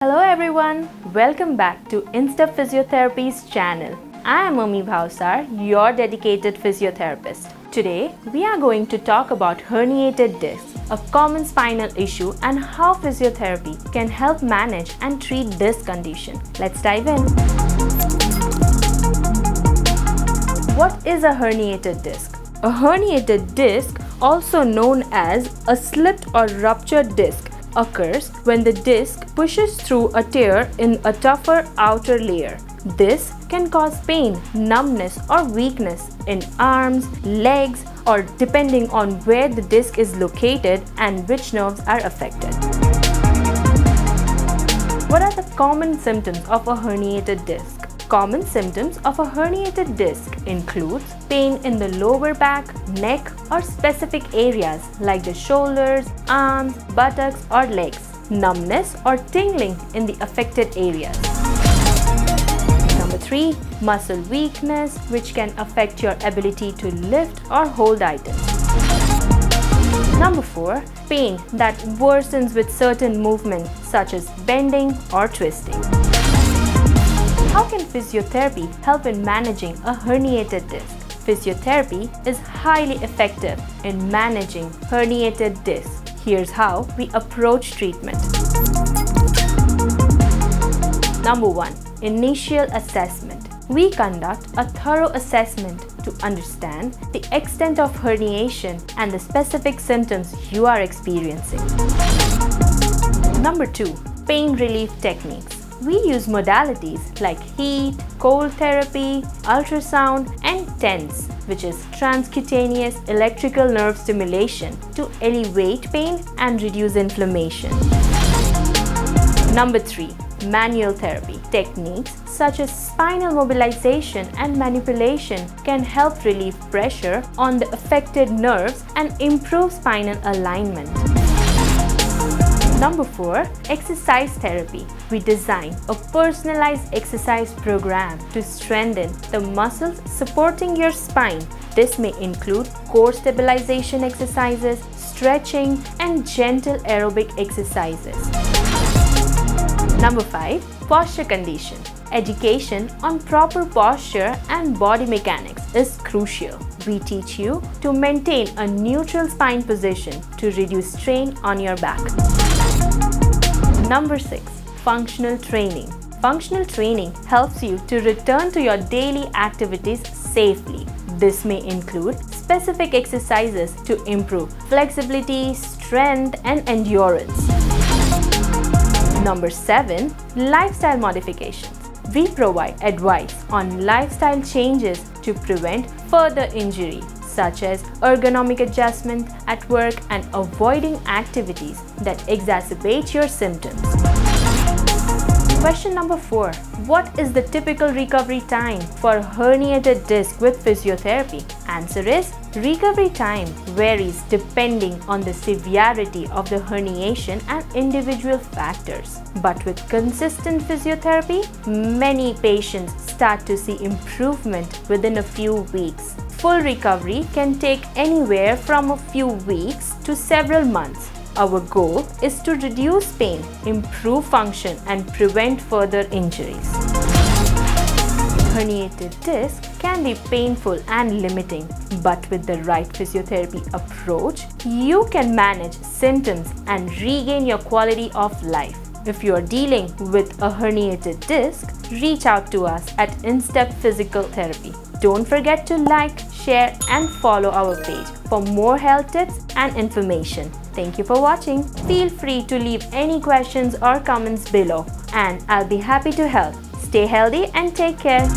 Hello everyone, welcome back to Insta Physiotherapy's channel. I am Amee Bhavsar, your dedicated physiotherapist. Today, we are going to talk about herniated discs, a common spinal issue, and how physiotherapy can help manage and treat this condition. Let's dive in. What is a herniated disc? A herniated disc, also known as a slipped or ruptured disc, occurs when the disc pushes through a tear in a tougher outer layer. This can cause pain, numbness, or weakness in arms, legs, or depending on where the disc is located and which nerves are affected. What are the common symptoms of a herniated disc? Common symptoms of a herniated disc include pain in the lower back, neck, or specific areas like the shoulders, arms, buttocks, or legs, numbness or tingling in the affected areas. Number 3. Muscle weakness, which can affect your ability to lift or hold items. Number 4. Pain that worsens with certain movements such as bending or twisting. How can physiotherapy help in managing a herniated disc? Physiotherapy is highly effective in managing herniated discs. Here's how we approach treatment. Number 1. Initial assessment. We conduct a thorough assessment to understand the extent of herniation and the specific symptoms you are experiencing. Number 2. Pain relief techniques. We use modalities like heat, cold therapy, ultrasound, and TENS, which is transcutaneous electrical nerve stimulation, to alleviate pain and reduce inflammation. Number 3. Manual therapy. Techniques such as spinal mobilization and manipulation can help relieve pressure on the affected nerves and improve spinal alignment. Number 4. Exercise therapy. We design a personalized exercise program to strengthen the muscles supporting your spine. This may include core stabilization exercises, stretching, and gentle aerobic exercises. Number 5. Posture condition. Education on proper posture and body mechanics is crucial. We teach you to maintain a neutral spine position to reduce strain on your back. Number 6. Functional training. Functional training helps you to return to your daily activities safely. This may include specific exercises to improve flexibility, strength, and endurance. Number 7. Lifestyle modifications. We provide advice on lifestyle changes to prevent further injury, such as ergonomic adjustment at work and avoiding activities that exacerbate your symptoms. Question number 4. What is the typical recovery time for a herniated disc with physiotherapy? Answer is, recovery time varies depending on the severity of the herniation and individual factors. But with consistent physiotherapy, many patients start to see improvement within a few weeks. Full recovery can take anywhere from a few weeks to several months. Our goal is to reduce pain, improve function, and prevent further injuries. Herniated disc can be painful and limiting, but with the right physiotherapy approach, you can manage symptoms and regain your quality of life. If you are dealing with a herniated disc, reach out to us at Instep Physical Therapy. Don't forget to like, share, and follow our page for more health tips and information. Thank you for watching. Feel free to leave any questions or comments below, and I'll be happy to help. Stay healthy and take care.